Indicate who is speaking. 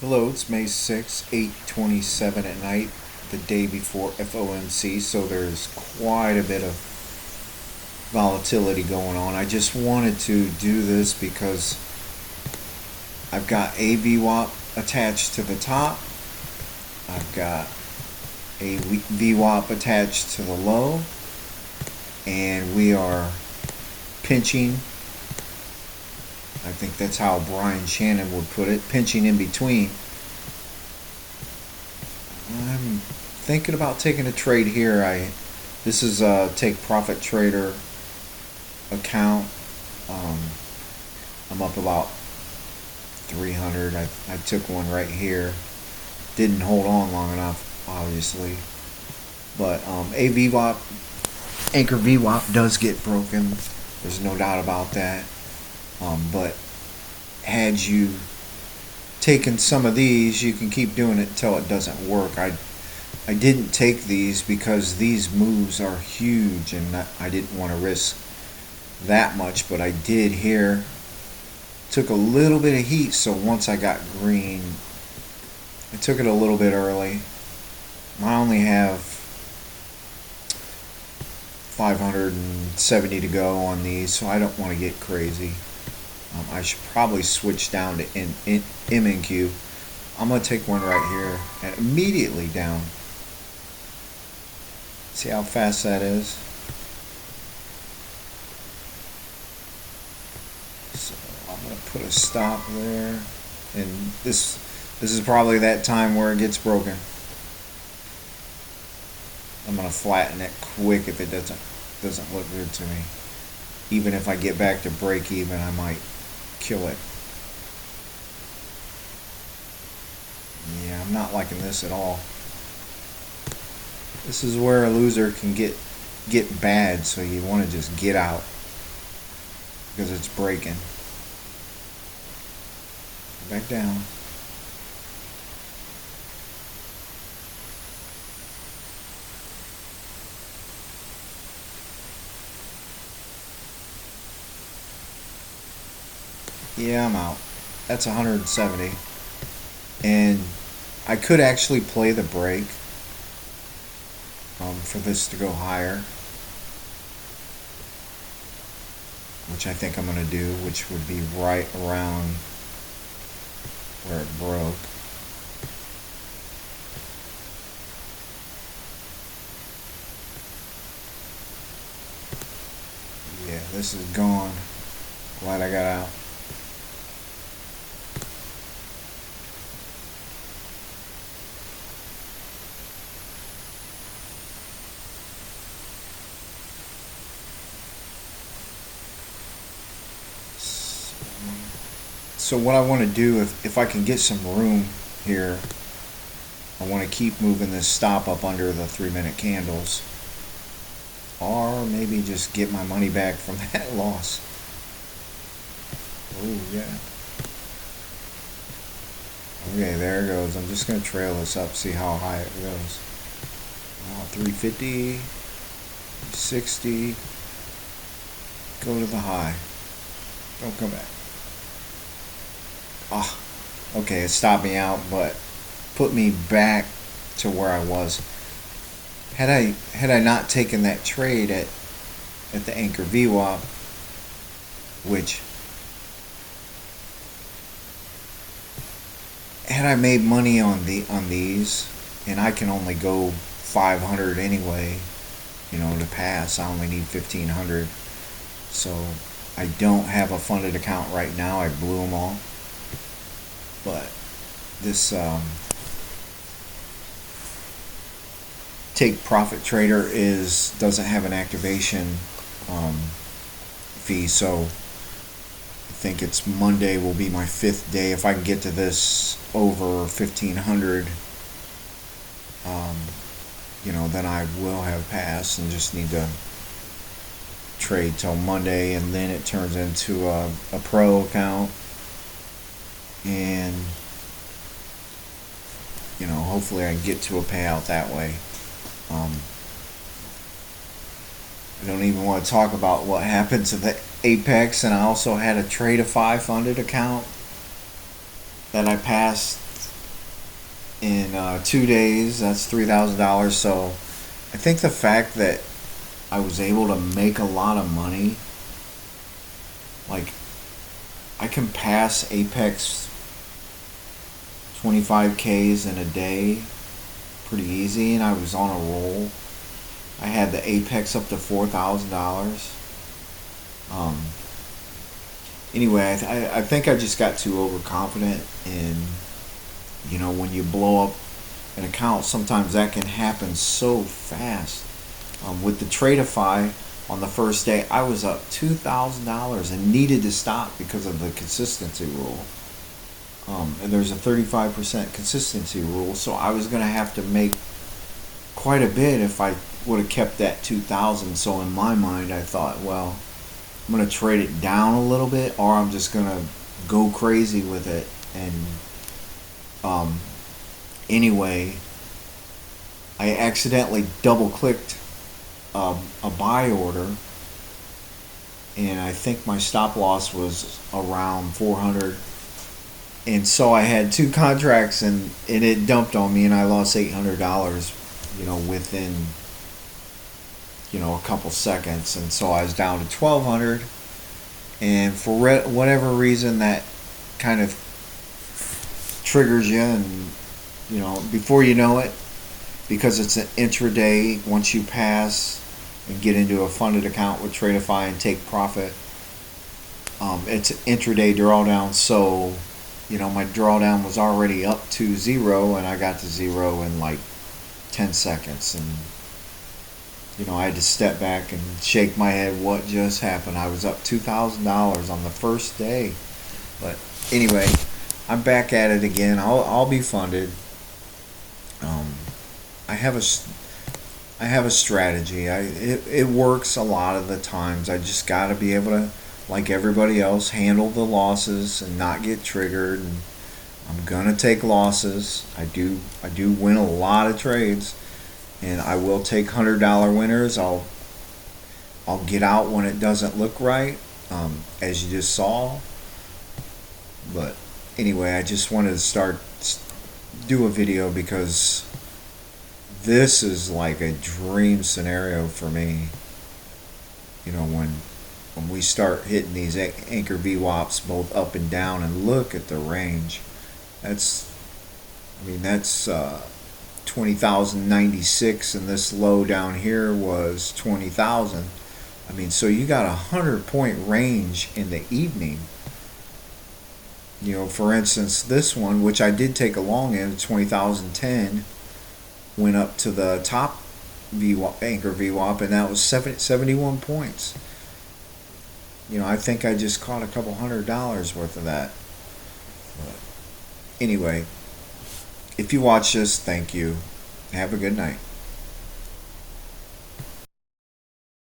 Speaker 1: Hello, it's May 6, 8:27 at night, the day before FOMC, so there's quite a bit of volatility going on. I just wanted to do this because I've got a VWAP attached to the top, I've got a VWAP attached to the low, and we are pinching. I think that's how Brian Shannon would put it, pinching in between. I'm thinking about taking a trade here. This is a take profit trader account. Um, I'm up about 300. I took one right here. Didn't hold on long enough, obviously. But a VWAP, anchor VWAP does get broken. There's no doubt about that. But had you taken some of these, you can keep doing it until it doesn't work. I didn't take these because these moves are huge and I didn't want to risk that much, but I did here. Took a little bit of heat, so once I got green, I took it a little bit early. I only have 570 to go on these, so I don't want to get crazy. I should probably switch down to MNQ. I'm going to take one right here and immediately down. See how fast that is? So I'm going to put a stop there. And this is probably that time where it gets broken. I'm going to flatten it quick if it doesn't look good to me. Even if I get back to break even, I might kill it. Yeah, I'm not liking this at all. This is where a loser can get bad, so you want to just get out because it's breaking. Back down. Yeah, I'm out. That's 170. And I could actually play the break for this to go higher, which I think I'm going to do, which would be right around where it broke. Yeah, this is gone. Glad I got out. So what I want to do, if I can get some room here, I want to keep moving this stop up under the 3-minute candles, or maybe just get my money back from that loss. Oh yeah. Okay, there it goes. I'm just going to trail this up, see how high it goes. 350, 60, go to the high. Don't come back. Ah, okay, it stopped me out, but put me back to where I was. Had I not taken that trade at the anchor VWAP, which had I made money on these, and I can only go 500 anyway, to pass. I only need 1500, so I don't have a funded account right now. I blew them all. But this take profit trader doesn't have an activation fee, so I think it's Monday will be my 5th day. If I can get to this over 1500, then I will have passed and just need to trade till Monday, and then it turns into a pro account. And hopefully I can get to a payout that way. I don't even want to talk about what happened to the Apex, and I also had a trade of 5 funded account that I passed in 2 days. That's $3,000. So I think the fact that I was able to make a lot of money, like I can pass Apex 25Ks in a day pretty easy, and I was on a roll. I had the Apex up to $4,000. Um, anyway, I think I just got too overconfident, and when you blow up an account, sometimes that can happen so fast. With the Tradeify on the first day, I was up $2,000 and needed to stop because of the consistency rule. And there's a 35% consistency rule, so I was going to have to make quite a bit if I would have kept that 2,000. So in my mind, I thought, well, I'm going to trade it down a little bit, or I'm just going to go crazy with it. And anyway, I accidentally double clicked a buy order, and I think my stop loss was around 400. And so I had two contracts, and it dumped on me, and I lost $800, within a couple seconds. And so I was down to 1,200. And for whatever reason, that kind of triggers you, and before you know it, because it's an intraday, once you pass and get into a funded account with Tradeify and take profit, it's an intraday drawdown. So my drawdown was already up to zero, and I got to zero in like 10 seconds. And I had to step back and shake my head. What just happened? I was up $2,000 on the first day. But anyway, I'm back at it again. I'll be funded. I have a strategy. It works a lot of the times. I just got to be able to, like everybody else, handle the losses and not get triggered. And I'm gonna take losses. I do win a lot of trades, and I will take $100 winners. I'll get out when it doesn't look right, as you just saw. But anyway, I just wanted to do a video because this is like a dream scenario for me. When we start hitting these anchor VWAPs both up and down, and look at the range. That's 20,096, and this low down here was 20,000. So you got 100-point range in the evening. For instance, this one, which I did take a long in, 20,010, went up to the top anchor VWAP, and that was 71 points. I think I just caught a couple $100 worth of that. But anyway, if you watch this, thank you. Have a good night.